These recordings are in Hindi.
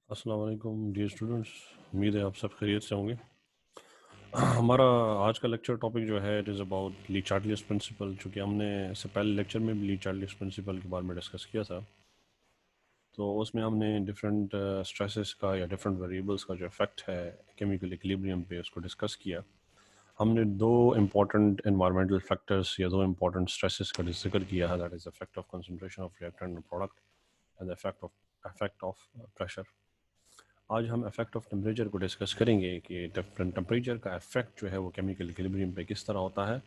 अस्सलाम वालेकुम डियर स्टूडेंट्स। उम्मीद है आप सब खैरियत से होंगे। हमारा आज का लेक्चर टॉपिक जो है it is about Le Chatelier's principle. चूँकि हमने इससे पहले लेक्चर में भी ली चार्टलियस प्रिंसिपल के बारे में डिस्कस किया था, तो उसमें हमने डिफरेंट स्ट्रेसेस का या डिफरेंट वेरिएबल्स का जो इफेक्ट है केमिकल इक्विलिब्रियम पे उसको डिस्कस किया। हमने दो इम्पॉर्टेंट एनवायरमेंटल फैक्टर्स या दो इम्पॉर्टेंट स्ट्रेसेस का जिक्र किया है, that is effect of concentration of reactant and product and the effect of pressure. आज हम इफेक्ट ऑफ टेम्परेचर को डिस्कस करेंगे कि टेम्परेचर का इफेक्ट जो है वो केमिकल इक्विलिब्रियम पे किस तरह होता है,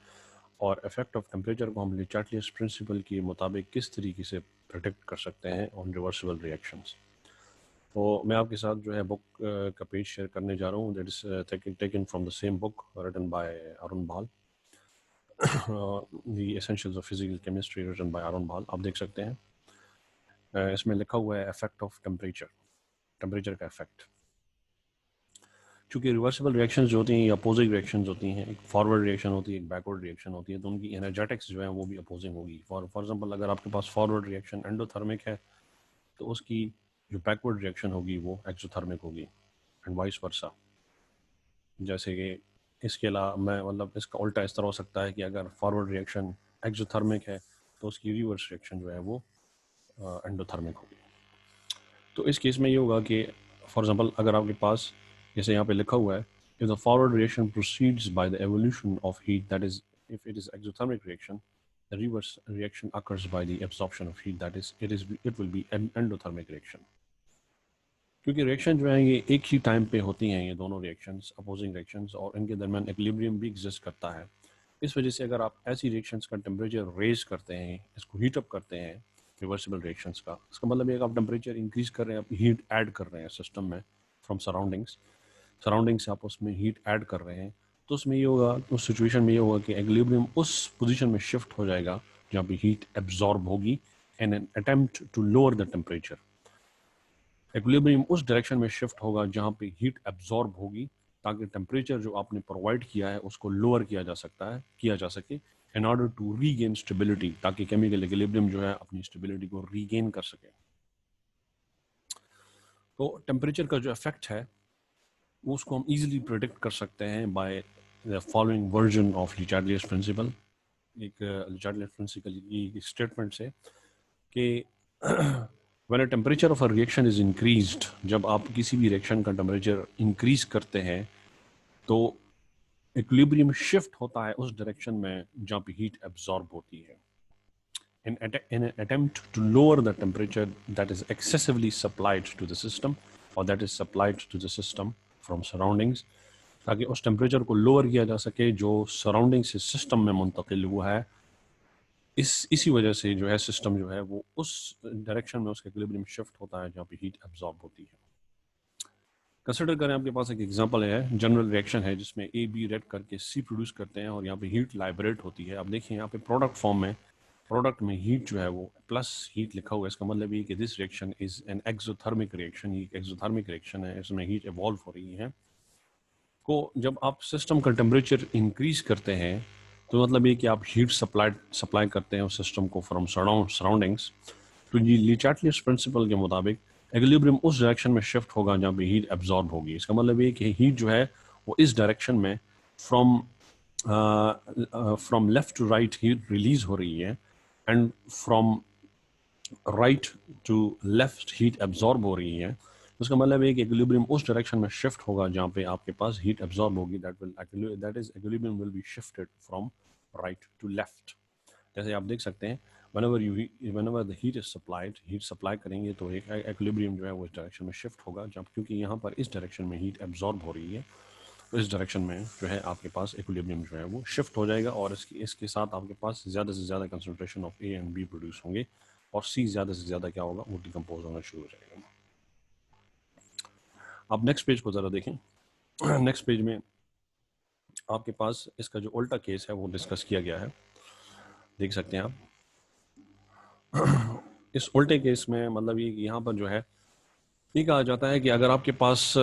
और इफेक्ट ऑफ टेम्परेचर को हम ली चार्टलियस प्रिंसिपल के मुताबिक किस तरीके से प्रेडिक्ट कर सकते हैं ऑन रिवर्सिबल रिएक्शंस। तो मैं आपके साथ जो है बुक का पेज शेयर करने जा रहा हूँ, that is taken from the same book written by Arun Bahl, the essentials of physical chemistry written by Arun Bahl. आप देख सकते हैं इसमें लिखा हुआ है इफेक्ट ऑफ टेम्परेचर, टेम्परेचर का इफेक्ट। चूँकि रिवर्सिबल रिएक्शंस जो होती हैं या अपोजिंग रिएक्शंस होती हैं, एक फॉरवर्ड रिएक्शन होती है, एक बैकवर्ड रिएक्शन होती है, तो उनकी एनर्जेटिक्स जो है वो भी अपोजिंग होगी। फॉर एग्जांपल अगर आपके पास फॉरवर्ड रिएक्शन एंडोथर्मिक है तो उसकी जो बैकवर्ड रिएक्शन होगी वो एक्सोथर्मिक होगी, एंड वाइस वर्सा। जैसे कि इसके अलावा मैं मतलब इसका उल्टा इस तरह हो सकता है कि अगर फॉरवर्ड रिएक्शन एक्सोथर्मिक है तो उसकी रिवर्स रिएक्शन जो है वो एंडोथर्मिक होगी। तो इस केस में ये होगा कि फॉर एग्जांपल अगर आपके पास जैसे यहाँ पे लिखा हुआ है, if the forward reaction proceeds by the evolution of heat, that is if it is exothermic reaction, the reverse reaction occurs by the absorption of heat, that is it will be an endothermic reaction। क्योंकि रिएक्शन जो है ये एक ही टाइम पे होती हैं, ये दोनों रिएक्शंस अपोजिंग रिएक्शंस, और इनके दरमियान इक्विलिब्रियम भी एग्जिस्ट करता है। इस वजह से अगर आप ऐसी रिएक्शंस का टेम्परेचर रेज करते हैं, इसको हीट अप करते हैं रिवर्सिबल रिएक्शंस का, इसका मतलब है कि आप टेम्परेचर इंक्रीज कर रहे हैं, आप हीट ऐड कर रहे हैं सिस्टम में फ्रॉम सराउंडिंग से आप उसमें हीट ऐड कर रहे हैं, तो उसमें ये होगा, उस सिचुएशन में ये होगा कि इक्विलिब्रियम उस पोजीशन में शिफ्ट हो जाएगा जहाँ पे हीट एब्जॉर्ब होगी in an attempt to lower the temperature. Equilibrium उस डायरेक्शन में शिफ्ट होगा जहाँ पे हीट एब्जॉर्ब होगी, ताकि टेम्परेचर जो आपने प्रोवाइड किया है उसको लोअर किया जा सके in order to regain stability, ताकि केमिकल इक्विलिब्रियम जो है अपनी स्टेबिलिटी को रीगेन कर सके। तो टेम्परेचर का जो इफेक्ट है उसको हम इजीली प्रेडिक्ट कर सकते हैं by the following version of Le Chatelier's principle. एक ली चार्टलियस प्रिंसिपल की स्टेटमेंट से कि when a temperature of a reaction is increased, जब आप किसी भी रिएक्शन का टेम्परेचर इंक्रीज करते हैं तो इक्विलिब्रियम शिफ्ट होता है उस डायरेक्शन में जहाँ पे हीट एब्जॉर्ब होती है। In an attempt to lower the temperature that is excessively supplied to the system, or that is supplied to the system from surroundings, ताकि उस टेम्परेचर को लोअर किया जा सके जो सराउंडिंग से सिस्टम में मुंतकिल हुआ है। इसी वजह से जो है सिस्टम जो है वो उस डायरेक्शन में उसका इक्विलिब्रियम शिफ्ट होता है जहाँ पे हीट एब्जॉर्ब होती है। कंसिडर करें आपके पास एक एग्जांपल है, जनरल रिएक्शन है जिसमें ए बी रेड करके सी प्रोड्यूस करते हैं और यहाँ पे हीट लाइबरेट होती है। अब देखिए यहाँ पे प्रोडक्ट फॉर्म में, प्रोडक्ट में हीट जो है वो प्लस हीट लिखा हुआ है, इसका मतलब ये कि this reaction is an exothermic reaction. ये एक्सोथर्मिक रिएक्शन है, इसमें हीट इवॉल्व हो रही है। को जब आप सिस्टम का टेम्परेचर इंक्रीज करते हैं तो मतलब ये कि आप हीट सप्लाई करते हैं उस सिस्टम को फ्रॉम सराउंडिंग्स। तो ये ली चार्टलियस प्रिंसिपल के मुताबिक इक्विलिब्रियम उस डायरेक्शन में शिफ्ट होगा जहाँ पे हीट एब्जॉर्ब होगी। इसका मतलब ये कि हीट जो है वो इस डायरेक्शन में from from left to right heat release हो रही है, and from right to left heat absorb हो रही है। उसका मतलब है कि इक्विलिब्रियम उस डायरेक्शन में शिफ्ट होगा जहाँ पे आपके पास हीट एब्जॉर्ब होगी, that is equilibrium will be shifted from right to left. जैसे आप देख सकते हैं whenever the heat is supplied, heat supply करेंगे तो एक इक्विलिब्रियम जो है वो इस डायरेक्शन में शिफ्ट होगा, जब क्योंकि यहाँ पर इस डायरेक्शन में हीट एब्जॉर्ब हो रही है तो इस डायरेक्शन में जो है आपके पास इक्विलिब्रियम जो है वो शिफ्ट हो जाएगा, और इसके साथ आपके पास ज़्यादा से ज़्यादा concentration of A and B produce होंगे, और सी ज़्यादा से ज़्यादा क्या होगा, वो डिकम्पोज होना शुरू हो जाएगा। आप नेक्स्ट पेज को ज़रा देखें। नेक्स्ट पेज में आपके पास इसका जो उल्टा केस है वो डिस्कस किया गया है, देख सकते हैं आप। इस उल्टे केस में मतलब ये यहाँ पर जो है ये कहा जाता है कि अगर आपके पास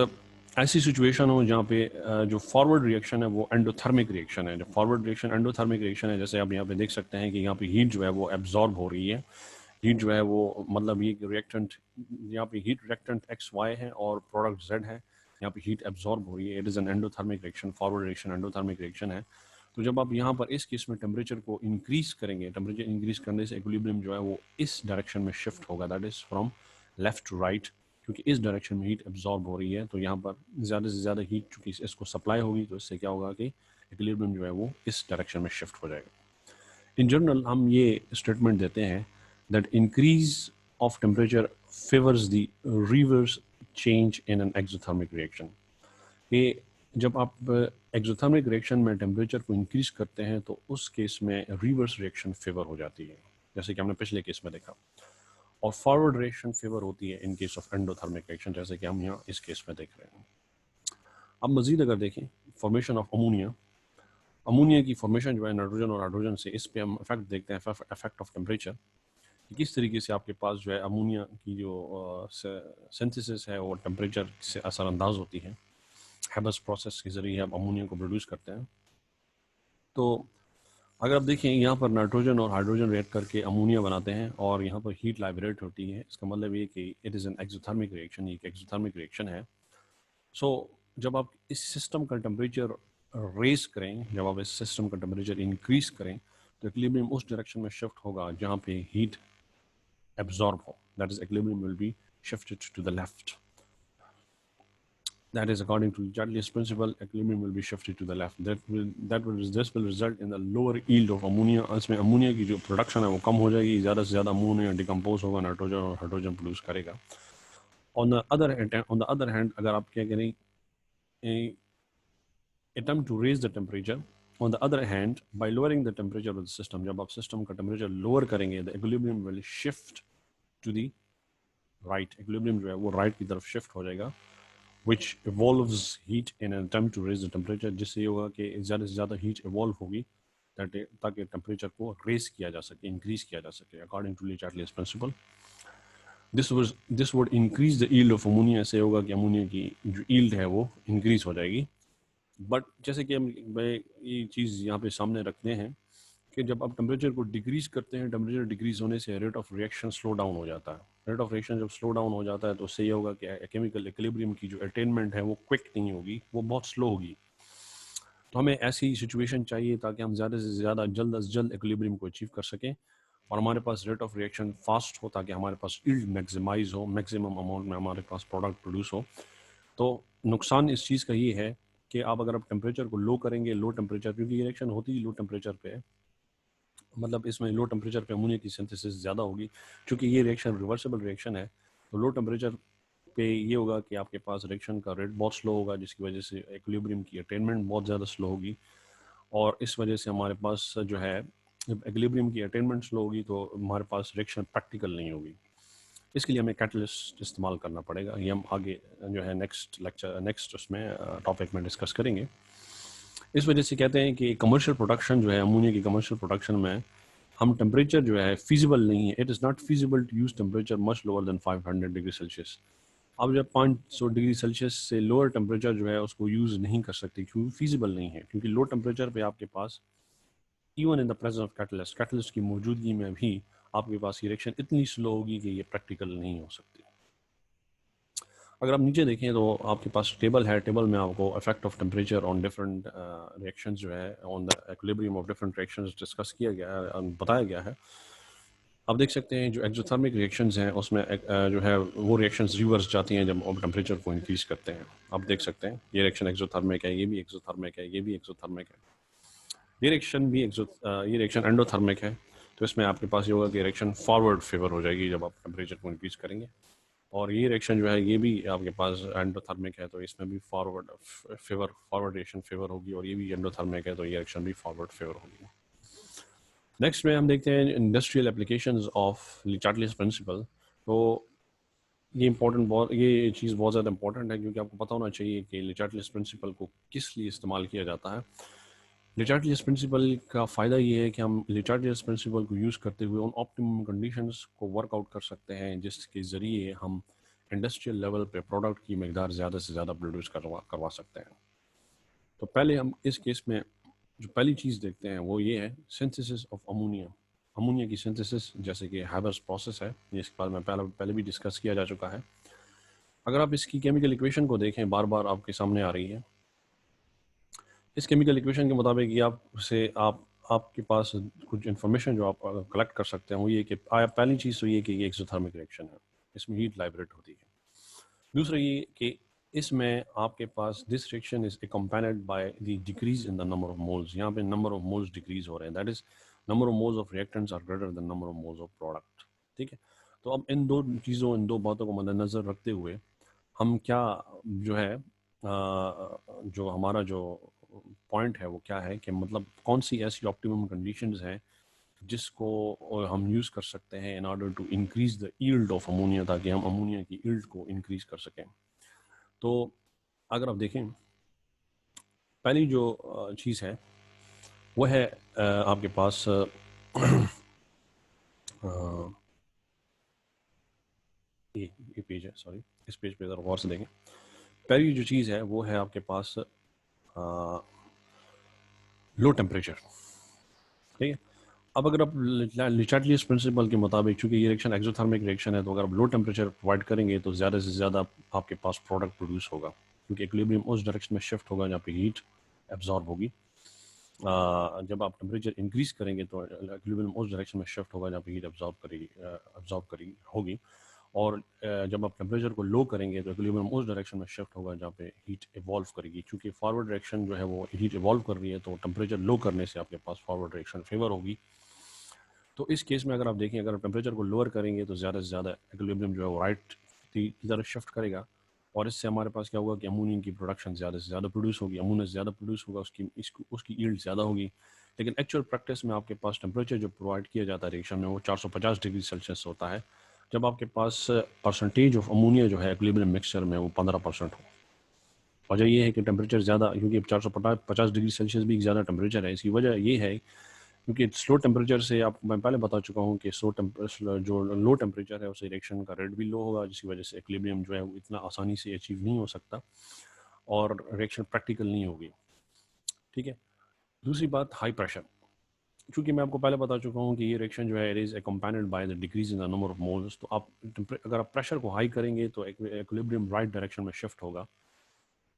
ऐसी सिचुएशन हो जहाँ पे जो फॉरवर्ड रिएक्शन है वो एंडोथर्मिक रिएक्शन है, जो फॉरवर्ड रिएक्शन एंडोथर्मिक रिएक्शन है, जैसे आप यहाँ पे देख सकते हैं कि यहाँ पे हीट जो है वो एब्जॉर्ब हो रही है हीट जो है वो मतलब ये रिएक्टेंट, यहाँ पे हीट रिएक्टेंट एक्स वाई है और प्रोडक्ट जेड है, यहाँ पे हीट एब्जॉर्ब हो रही है। It is an endothermic reaction, forward reaction endothermic reaction है। तो जब आप यहाँ पर इस केस में टेम्परेचर को इंक्रीज करेंगे, टेम्परेचर इंक्रीज करने से इक्विलिब्रियम जो है वो इस डायरेक्शन में शिफ्ट होगा, that is from left to right, क्योंकि इस डायरेक्शन में हीट एब्जॉर्ब हो रही है। तो यहाँ पर ज़्यादा से ज़्यादा हीट चूँकि इसको सप्लाई होगी, तो इससे क्या होगा कि इक्विलिब्रियम जो है वो इस डायरेक्शन में शिफ्ट हो जाएगा। इन जनरल हम ये स्टेटमेंट देते हैं that increase of temperature favors the reverse change in an exothermic reaction। कि जब आप एक्सोथर्मिक रिएक्शन में टेम्परेचर को इंक्रीज करते हैं तो उस केस में रिवर्स रिएक्शन फेवर हो जाती है, जैसे कि हमने पिछले केस में देखा, और फॉरवर्ड रिएक्शन फेवर होती है in case of endothermic reaction, जैसे कि हम यहाँ इस केस में देख रहे हैं। अब मजीद अगर देखें फॉर्मेशन ऑफ अमोनिया, अमोनिया की फॉर्मेशन जो है नाइट्रोजन और हाइड्रोजन से, इस पे हम इफेक्ट देखते हैं, इफेक्ट ऑफ टेम्परेचर, किस तरीके से आपके पास जो है अमोनिया की जो सिंथेसिस है वो टेम्परेचर से असरअंदाज होती है। हैबस प्रोसेस के ज़रिए आप अमोनिया को प्रोड्यूस करते हैं। तो अगर आप देखें यहाँ पर नाइट्रोजन और हाइड्रोजन रिएक्ट करके अमोनिया बनाते हैं और यहाँ पर हीट लाइब्रेट होती है, इसका मतलब ये कि it is an exothermic reaction, ये एक एक्सोथर्मिक रिएक्शन है। सो जब आप इस सिस्टम का टेम्परेचर रेज करें, जब आप इस सिस्टम का टेम्परेचर इंक्रीज करें, तो इक्विलिब्रियम उस डायरेक्शन में शिफ्ट होगा जहाँ पे हीट absorb हो, that is equilibrium will be shifted to the left, that is according to Chatelier's principle, equilibrium will be shifted to the left, this will result in the lower yield of ammonia। इसमें अमोनिया की जो प्रोडक्शन है वो कम हो जाएगी, ज़्यादा से ज़्यादा अमोनिया डिकम्पोज होगा, नाइट्रोजन और हाइड्रोजन प्रोड्यूस करेगा। on the other hand अगर आप क्या करें, attempt to raise the temperature, on the other hand by lowering the temperature of the system, जब आप सिस्टम का टेम्परेचर लोअर करेंगे, the equilibrium will shift to the right, equilibrium जो है वो right की तरफ shift हो जाएगा, which evolves heat in an attempt to raise the temperature, जिससे ये होगा कि ज़्यादा से ज़्यादा heat evolve होगी ताकि टेम्परेचर को रेज किया जा सके, इंक्रीज किया जा सके, according to Chatelier's principle। this would increase the yield of ammonia, ऐसे होगा कि अमोनिया की जो yield है वो इंक्रीज हो जाएगी। बट जैसे कि हम ये चीज़ यहाँ पे सामने रखते हैं कि जब आप टेम्परेचर को डिक्रीज करते हैं, टेम्परेचर डिक्रीज होने से rate of reaction slow down हो जाता है। रेट ऑफ रिएक्शन जब स्लो डाउन हो जाता है तो उससे ये होगा कि केमिकल इक्विलिब्रियम की जो अटेनमेंट है वो क्विक नहीं होगी, वो बहुत स्लो होगी। तो हमें ऐसी सिचुएशन चाहिए ताकि हम ज़्यादा से ज़्यादा जल्द से जल्द इक्विलिब्रियम को अचीव कर सकें और हमारे पास रेट ऑफ रिएक्शन फास्ट हो, ताकि हमारे पास यील्ड मैक्सिमाइज हो, मैक्सिमम अमाउंट में हमारे पास प्रोडक्ट प्रोड्यूस हो। तो नुकसान इस चीज़ का ये है कि आप अगर आप टेम्परेचर को लो करेंगे, लो टेम्परेचर, क्योंकि ये रिएक्शन होती ही लो टेम्परेचर पे है, मतलब इसमें लो टेम्परेचर पे अमोनिया की सिंथेसिस ज़्यादा होगी, क्योंकि ये रिएक्शन रिवर्सिबल रिएक्शन है। तो लो टेम्परेचर पे ये होगा कि आपके पास रिएक्शन का रेट बहुत स्लो होगा, जिसकी वजह से इक्विलिब्रियम की अटेनमेंट बहुत ज़्यादा स्लो होगी, और इस वजह से हमारे पास जो है इक्विलिब्रियम की अटेनमेंट स्लो होगी तो हमारे पास रिएक्शन प्रैक्टिकल नहीं होगी। इसके लिए हमें कैटलिस्ट इस्तेमाल करना पड़ेगा। ये हम आगे जो है नेक्स्ट उसमें टॉपिक में डिस्कस करेंगे। इस वजह से कहते हैं कि कमर्शियल प्रोडक्शन जो है, अमोनिया की कमर्शियल प्रोडक्शन में हम टेम्परेचर जो है फीजिबल नहीं है, it is not feasible to use temperature much lower than 500 degree Celsius. अब जब 500 डिग्री सेल्सियस से लोअर टेम्परेचर जो है उसको यूज़ नहीं कर सकते, क्योंकि फीजिबल नहीं है, क्योंकि लो टेम्परेचर पे आपके पास even in the presence of catalyst की मौजूदगी में भी आपके पास ये रिएक्शन इतनी स्लो होगी कि ये प्रैक्टिकल नहीं हो सकती। अगर आप नीचे देखें तो आपके पास टेबल है, टेबल में आपको effect of temperature on different reactions जो है, on the equilibrium of different reactions discuss किया गया है, बताया गया है। आप देख सकते हैं जो एक्सोथर्मिक रिएक्शंस हैं उसमें जो है वो रिएक्शंस रिवर्स जाती हैं जब आप टेम्परेचर को इंक्रीज करते हैं। आप देख सकते हैं ये रिएक्शन एक्सोथर्मिक है, ये भी एक्सोथर्मिक है, ये भी एक्सोथर्मिक है, ये रिएक्शन एंडोथर्मिक है। तो इसमें आपके पास ये होगा कि रिएक्शन फॉरवर्ड फेवर हो जाएगी जब आप टेम्परेचर को इंक्रीज करेंगे, और ये रिएक्शन जो है ये भी आपके पास एंडोथर्मिक है, तो इसमें भी फॉरवर्ड रिएक्शन फेवर होगी, और ये भी एंडोथर्मिक है तो ये रिएक्शन भी फॉरवर्ड फेवर होगी। नेक्स्ट में हम देखते हैं इंडस्ट्रियल एप्लीकेशंस ऑफ चार्टलियर्स प्रिंसिपल। तो ये चीज़ बहुत ज़्यादा इंपॉर्टेंट है, क्योंकि आपको पता होना चाहिए कि चार्टलियर्स प्रिंसिपल को किस लिए इस्तेमाल किया जाता है। चार्टलियर्स प्रिंसिपल का फ़ायदा ये है कि हम चार्टलियर्स प्रिंसिपल को यूज़ करते हुए उन ऑप्टिमम कंडीशंस को वर्कआउट कर सकते हैं जिसके ज़रिए हम इंडस्ट्रियल लेवल पे प्रोडक्ट की मकदार ज़्यादा से ज़्यादा प्रोड्यूस करवा सकते हैं। तो पहले हम इस केस में जो पहली चीज़ देखते हैं वो ये है सिंथेसिस ऑफ अमोनिया। अमोनिया की सिंथेसिस जैसे कि हैबर्स प्रोसेस है, इसके बारे में पहले भी डिस्कस किया जा चुका है। अगर आप इसकी केमिकल इक्वेशन को देखें, बार बार आपके सामने आ रही है। इस केमिकल इक्वेशन के मुताबिक ये आपके पास कुछ इन्फॉर्मेशन जो आप कलेक्ट कर सकते हैं वो ये कि पहली चीज़ तो ये कि ये एक्सोथर्मिक रिएक्शन है, इसमें हीट लाइब्रेट होती है। दूसरा ये कि इसमें आपके पास this reaction is accompanied by the decrease in the number of moles. यहाँ पे नंबर ऑफ मोल्स डिक्रीज हो रहे हैं, that is number of moles of reactants are greater than number of moles of product. ठीक है, तो अब इन दो चीज़ों, इन दो बातों को मद्देनजर रखते हुए हम क्या जो है जो हमारा जो पॉइंट है वो क्या है कि मतलब कौन सी ऐसी ऑप्टिमम कंडीशंस हैं जिसको हम यूज़ कर सकते हैं in order to increase the yield of ammonia, ताकि हम अमोनिया की यील्ड को इंक्रीज कर सकें। तो अगर आप देखें, पहली जो चीज़ है वो है आपके पास ये पेज है, सॉरी, इस पेज पे ज़रा गौर से देखें। पहली जो चीज़ है वो है आपके पास लो टेम्परेचर। ठीक है, अब अगर आप ले चार्टलियस प्रिंसिपल के मुताबिक, चूंकि ये रिएक्शन एक्सोथर्मिक रिएक्शन है, तो अगर आप लो टेम्परेचर प्रोवाइड करेंगे तो ज़्यादा से ज़्यादा आपके पास प्रोडक्ट प्रोड्यूस होगा, क्योंकि इक्विलिब्रियम उस डायरेक्शन में शिफ्ट होगा जहाँ पे हीट एब्जॉर्ब होगी। जब आप टेम्परेचर इंक्रीज करेंगे तो इक्विलिब्रियम उस डायरेक्शन में शिफ्ट होगा जहाँ पे हीट एब्जॉर्ब करी होगी, और जब आप टेम्परेचर को लो करेंगे तो इक्विलिब्रियम उस डायरेक्शन में शिफ्ट होगा जहाँ पे हीट इवॉल्व करेगी। क्योंकि फॉरवर्ड डायरेक्शन जो है वो हीट इवॉल्व कर रही है, तो टेम्परेचर लो करने से आपके पास फॉरवर्ड डायरेक्शन फेवर होगी। तो इस केस में अगर आप देखें, अगर टेम्परेचर को लोअर करेंगे तो ज़्यादा से ज़्यादा इक्विलिब्रियम जो है वो राइट की तरफ शिफ्ट करेगा, और इससे हमारे पास क्या होगा कि अमोनिया की प्रोडक्शन ज़्यादा से ज़्यादा प्रोड्यूस होगी, अमोनिया ज़्यादा प्रोड्यूस होगा, उसकी यील्ड ज़्यादा होगी। लेकिन एक्चुअल प्रैक्टिस में आपके पास टेम्परेचर जो प्रोवाइड किया जाता है रिएक्शन में वो 450 डिग्री सेल्सियस होता है, जब आपके पास परसेंटेज ऑफ अमोनिया जो है इक्विलिब्रियम मिक्सचर में वो 15% हो। वजह ये है कि टेम्परेचर ज़्यादा, क्योंकि 450 डिग्री सेल्सियस भी एक ज़्यादा टेम्परेचर है। इसकी वजह ये है क्योंकि स्लो टेम्परेचर से आपको मैं पहले बता चुका हूँ कि जो लो टेम्परेचर है उससे रिएक्शन का रेट भी लो होगा, जिसकी वजह से इक्विलिब्रियम जो है वो इतना आसानी से अचीव नहीं हो सकता और रिएक्शन प्रैक्टिकल नहीं होगी। ठीक है, दूसरी बात हाई प्रेशर। क्योंकि मैं आपको पहले बता चुका हूँ कि ये रिएक्शन जो है it is accompanied by the decrease in the number of moles, तो आप अगर आप प्रेशर को हाई करेंगे तो इक्विलिब्रियम राइट डायरेक्शन में शिफ्ट होगा।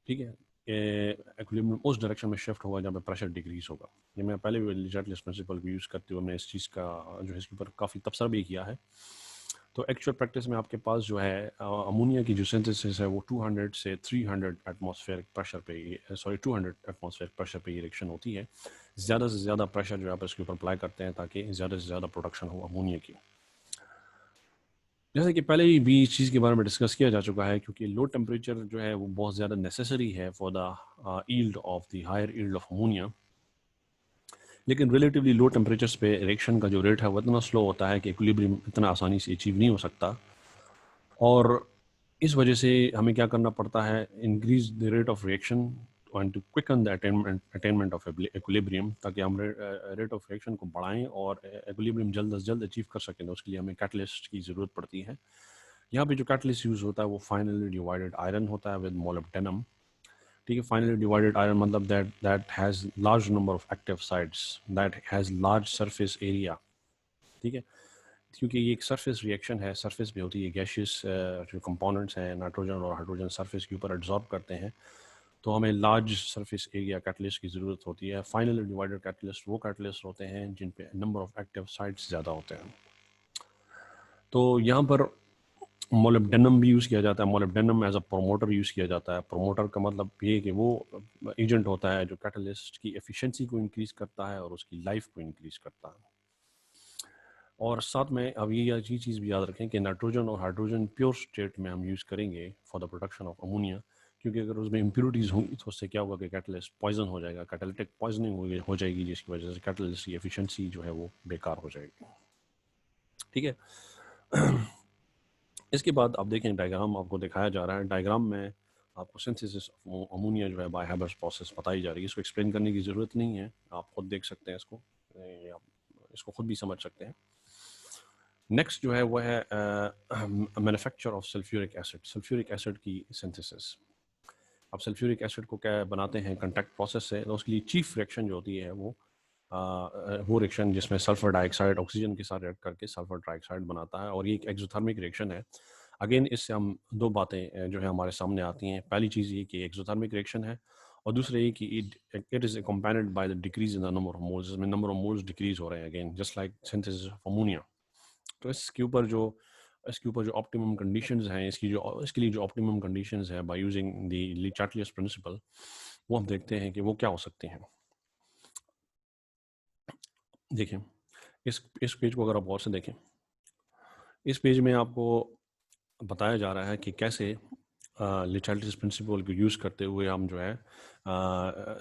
ठीक है, इक्विलिब्रियम उस डायरेक्शन में शिफ्ट होगा जहाँ पे प्रेशर डिक्रीज होगा। ये मैं पहले भी लिजार्टलियस प्रिंसिपल को यूज़ करते हुए हमने इस चीज़ का जो है इसके ऊपर काफ़ी तबसरा भी किया है। तो एक्चुअल प्रैक्टिस में आपके पास जो है अमोनिया की जो सिंथेसिस है वो 200 से 300 एटमॉस्फेरिक प्रेशर पे, सॉरी 200 एटमॉस्फेरिक प्रेशर पे ये रिएक्शन होती है। ज़्यादा से ज़्यादा प्रेशर जो आप इसके ऊपर अप्लाई करते हैं ताकि ज़्यादा से ज़्यादा प्रोडक्शन हो अमोनिया की। जैसे कि पहले ही भी इस चीज़ के बारे में डिस्कस किया जा चुका है, क्योंकि लो टेम्परेचर जो है वो बहुत ज़्यादा नेसेसरी है for the yield of the higher yield of ammonia. लेकिन रिलेटिवली लो टेम्परेचर्स पे रिएक्शन का जो रेट है वो इतना स्लो होता है कि इक्विलिब्रियम इतना आसानी से अचीव नहीं हो सकता, और इस वजह से हमें क्या करना पड़ता है, increase the rate of reaction and to quicken the attainment of equilibrium, ताकि हम रेट ऑफ रिएक्शन को बढ़ाएं और इक्विलिब्रियम जल्द से जल्द अचीव कर सकें। तो उसके लिए हमें कैटलिस्ट की ज़रूरत पड़ती है। यहाँ पे जो कैटलिस्ट यूज़ होता है वो फाइनली डिवाइडेड आयरन होता है विद मोलिब्डेनम। ठीक है, फाइनली डिवाइडेड आयरन मतलब that has large number of active sites, that has large surface area. ठीक है, क्योंकि ये एक सरफेस रिएक्शन है, सरफेस पे होती है, गैशियस जो कंपोनेंट्स हैं नाइट्रोजन और हाइड्रोजन सरफेस के ऊपर एब्जॉर्ब करते हैं, तो हमें लार्ज सरफेस एरिया कैटलिस्ट की ज़रूरत होती है। फाइनली डिवाइडेड कैटलिस्ट वो कैटलिस्ट होते हैं जिन पे नंबर ऑफ एक्टिव साइट्स ज़्यादा होते हैं। तो यहाँ पर मोलिब्डेनम भी यूज़ किया जाता है। Molybdenum as a promoter use किया जाता है। प्रोमोटर का मतलब ये कि वो एजेंट होता है जो कैटलिस्ट की एफिशिएंसी को इंक्रीज़ करता है और उसकी लाइफ को इंक्रीज़ करता है। और साथ में अब ये चीज़ भी याद रखें कि नाइट्रोजन और हाइड्रोजन प्योर स्टेट में हम यूज़ करेंगे for the production of ammonia, क्योंकि अगर उसमें इम्प्योरिटीज़ होंगी तो उससे क्या होगा कि कैटलिस्ट पॉइजन हो जाएगा, कैटालिटिक पॉइजनिंग हो जाएगी, जिसकी वजह से कैटलिस्ट की एफिशिएंसी जो है वो बेकार हो जाएगी। ठीक है, इसके बाद आप देखें डायग्राम आपको दिखाया जा रहा है। डायग्राम में आपको सिंथेसिस ऑफ अमोनिया जो है बाय हैबर्स प्रोसेस बताई जा रही है। इसको एक्सप्लेन करने की ज़रूरत नहीं है, आप खुद देख सकते हैं इसको, आप इसको खुद भी समझ सकते हैं। नेक्स्ट जो है वो है manufacture of sulphuric acid, sulphuric acid की सिंथेसिस। अब सल्फ्यूरिक एसिड को क्या बनाते हैं, कंटैक्ट प्रोसेस से, तो उसके लिए चीफ रिएक्शन जो होती है वो वो रिएक्शन जिसमें सल्फर डाइऑक्साइड ऑक्सीजन के साथ रिएक्ट करके सल्फर डाइऑक्साइड बनाता है, और ये एक एक्सोथर्मिक रिएक्शन है। अगेन इससे हम दो बातें जो है हमारे सामने आती हैं। पहली चीज़ ये कि एक्सोथर्मिक रिएक्शन है, और दूसरा ये कि it is accompanied by the decrease in the number of moles, जिसमें नंबर ऑफ मोल्स डिक्रीज हो रहे हैं, again just like synthesis of ammonia. तो इसके ऊपर जो ऑप्टिमम कंडीशंस हैं, इसके लिए जो ऑप्टिमम कंडीशंस है by using the Le Chatelier's principle, वो हम देखते हैं कि वो क्या हो सकते हैं। देखिए, इस पेज को अगर आप गौर से देखें, इस पेज में आपको बताया जा रहा है कि कैसे ली चार्टियर्स प्रिंसिपल को यूज़ करते हुए हम जो है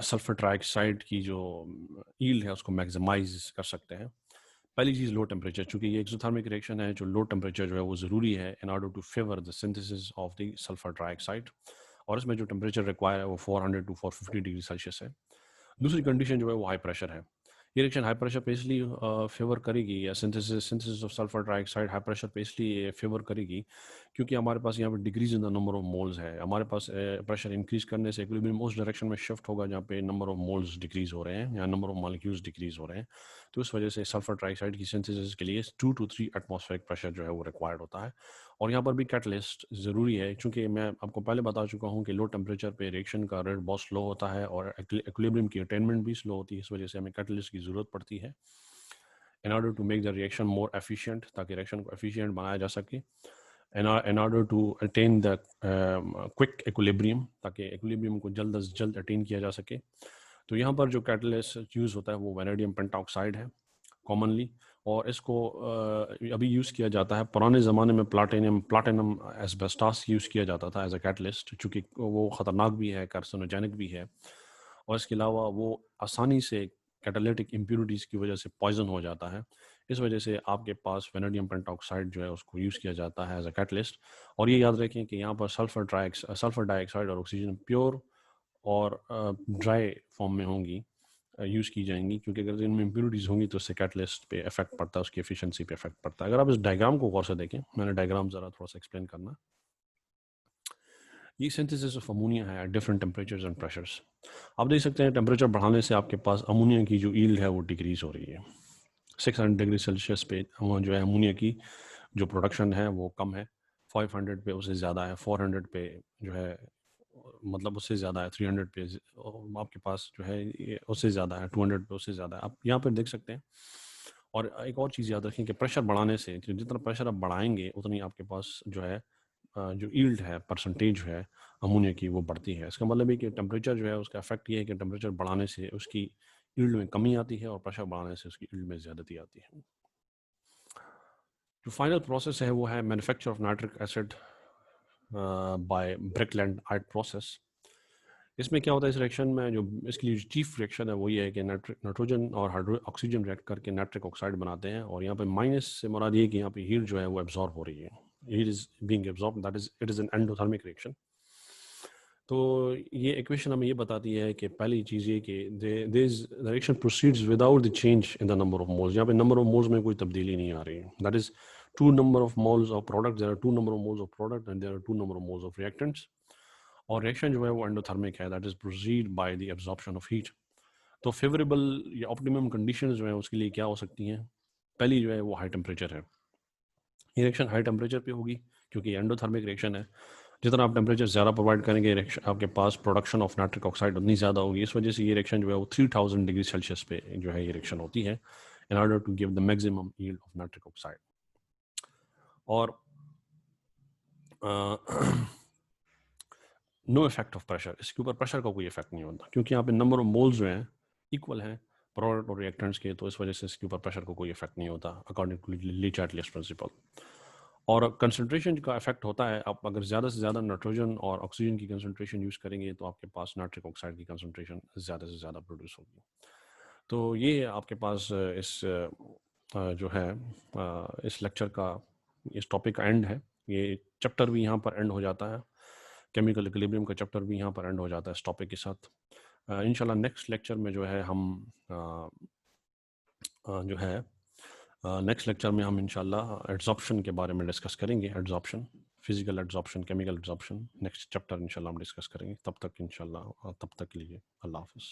सल्फर ट्राइऑक्साइड की जो यील्ड है उसको मैक्सिमाइज कर सकते हैं। पहली चीज़ लो टेम्परेचर, चूंकि ये एक्सोथर्मिक रिएक्शन है, जो लो टेम्परेचर जो है वो ज़रूरी है in order to favour the synthesis of the sulphur trioxide, और इसमें जो टेम्परेचर रिक्वायर है वो 400 टू 450 डिग्री सेल्सियस है। दूसरी कंडीशन जो है वो हाई प्रेशर है। ये रिएक्शन हाई प्रेशर पे इसलिए फेवर करेगी, या synthesis of sulphur trioxide high pressure पे इसलिए फेवर करेगी क्योंकि हमारे पास यहाँ पे decrease in the number of moles है। हमारे पास प्रेशर इंक्रीज करने से इक्विलिब्रियम उस डायरेक्शन में शिफ्ट होगा जहाँ पे नंबर ऑफ मोल्स डिक्रीज हो रहे हैं या नंबर ऑफ मॉलिक्यूल्स डिक्रीज हो रहे हैं। तो इस वजह से सल्फर ट्राइऑक्साइड की सिंथेसिस के लिए 2 to 3 एटमॉस्फेरिक प्रेशर जो है वो रिक्वायर्ड होता है। और यहाँ पर भी कैटलिस्ट ज़रूरी है, चूँकि मैं आपको पहले बता चुका हूँ कि लो टेम्परेचर पे रिएक्शन का रेट बहुत स्लो होता है और इक्विलिब्रियम की अटेनमेंट भी स्लो होती है। इस वजह से हमें कैटलिस्ट की ज़रूरत पड़ती है in order to make the reaction more efficient, ताकि रिएक्शन को efficient बनाया जा सके, in order to attain the quick equilibrium, ताकि equilibrium को जल्द से जल्द attain किया जा सके। तो यहाँ पर जो कैटलिस्ट यूज़ होता है वो वैनेडियम पेंटॉक्साइड है कॉमनली, और इसको अभी यूज़ किया जाता है। पुराने ज़माने में प्लाटिनम एस्बेस्टास यूज़ किया जाता था एज अ कैटलिस्ट, चूँकि वो ख़तरनाक भी है, कार्सिनोजेनिक भी है, और इसके अलावा वो आसानी से कैटालिटिक इम्प्यूरिटीज़ की वजह से पॉइजन हो जाता है। इस वजह से आपके पास वैनेडियम पेंटॉक्साइड जो है उसको यूज़ किया जाता है एज अ कैटलिस्ट। और ये याद रखें कि यहाँ पर सल्फर डाइऑक्साइड और ऑक्सीजन प्योर और ड्राई फॉर्म में होंगी, यूज़ की जाएंगी, क्योंकि अगर इनमें इम्प्यूरिटीज़ होंगी तो उससे कैटलिस्ट पे इफेक्ट पड़ता है, उसकी एफिशिएंसी पे इफेक्ट पड़ता है। अगर आप इस डायग्राम को गौर से देखें, मैंने डायग्राम ज़रा थोड़ा सा एक्सप्लेन करना। ये सिंथेसिस ऑफ अमोनिया है at different temperatures and pressures. आप देख सकते हैं टेम्परेचर बढ़ाने से आपके पास अमोनिया की जो यील्ड है वो डिक्रीज हो रही है। 600 डिग्री सेल्सियस पे जो है अमोनिया की जो प्रोडक्शन है वो कम है, 500 पे उससे ज़्यादा है, 400 पे जो है मतलब उससे ज़्यादा है, 300 पे आपके पास जो है ये उससे ज़्यादा है, 200 पे उससे ज़्यादा है, आप यहाँ पर देख सकते हैं। और एक और चीज़ याद रखें कि प्रेशर बढ़ाने से, जितना प्रेशर आप बढ़ाएंगे उतनी आपके पास जो है जो यील्ड है, परसेंटेज है अमोनिया की, वो बढ़ती है। इसका मतलब है कि टेम्परेचर जो है उसका इफेक्ट ये है कि टेम्परेचर बढ़ाने से उसकी यील्ड में कमी आती है और प्रेशर बढ़ाने से उसकी यील्ड में ज़्यादती आती है। जो फाइनल प्रोसेस है वो है manufacture of nitric acid by Birkeland Eyde process. इसमें क्या होता है इस रिएक्शन में, जो इसकी जो चीफ रिएक्शन है वो ये है कि नाइट्रोजन और ऑक्सीजन रिएक्ट करके नाइट्रिक ऑक्साइड बनाते हैं, और यहाँ पे माइनस से मुराद ये कि यहाँ पे हीट जो है वो एब्जॉर्ब हो रही है, heat is being absorb, that is it is an endothermic reaction. तो ये इक्वेशन हमें ये बताती है कि पहली चीज़ ये कि this reaction proceeds without the change in the number of moles. यहाँ पे नंबर ऑफ मोल्स में कोई तब्दीली नहीं आ रही है, that is two number of moles of product, there are two number of moles of product and there are two number of moles of reactants. और रिएक्शन जो है वो एंडोथर्मिक है, that is proceed by the absorption of heat. तो फेवरेबल या ऑप्टिमम कंडीशन जो है उसके लिए क्या हो सकती हैं, पहली जो है वो हाई टेम्परेचर है। ये रिएक्शन हाई टेम्परेचर पे होगी क्योंकि एंडोथर्मिक रिएक्शन है। जितना आप टेम्परेचर ज़्यादा प्रोवाइड करेंगे आपके पास प्रोडक्शन ऑफ नाइट्रिक ऑक्साइड उतनी ज़्यादा होगी। इस वजह से ये रिएक्शन जो है वो 3000 डिग्री सेल्सियस पे जो है ये रिएक्शन होती है in order to give the maximum yield of nitric oxide. और नो इफेक्ट ऑफ प्रेशर, इसके ऊपर प्रेशर का कोई इफेक्ट नहीं होता क्योंकि यहाँ पे नंबर ऑफ मोल्स जो हैं इक्वल हैं प्रोडक्ट और रिएक्टेंट्स के, तो इस वजह से इसके ऊपर प्रेशर को कोई इफेक्ट नहीं होता according to Lee Chatelier's principal. और कंसंट्रेशन का इफेक्ट होता है, आप अगर ज़्यादा से ज़्यादा नाइट्रोजन और ऑक्सीजन की कंसंट्रेशन यूज़ करेंगे तो आपके पास नाइट्रिक ऑक्साइड की कंसंट्रेशन ज़्यादा से ज़्यादा प्रोड्यूस होगी। तो ये आपके पास इस जो है इस लेक्चर का, इस टॉपिक का एंड है। ये चैप्टर भी यहाँ पर एंड हो जाता है, केमिकल इक्विलिब्रियम का चैप्टर भी यहाँ पर एंड हो जाता है इस टॉपिक के साथ। इंशाल्लाह नेक्स्ट लेक्चर में जो है हम जो है नेक्स्ट लेक्चर में हम इंशाल्लाह एड्सॉर्प्शन के बारे में डिस्कस करेंगे, adsorption, physical adsorption, chemical adsorption, next chapter इंशाल्लाह हम डिस्कस करेंगे। तब तक इंशाल्लाह, तब तक के लिए अल्लाह हाफ़िज़।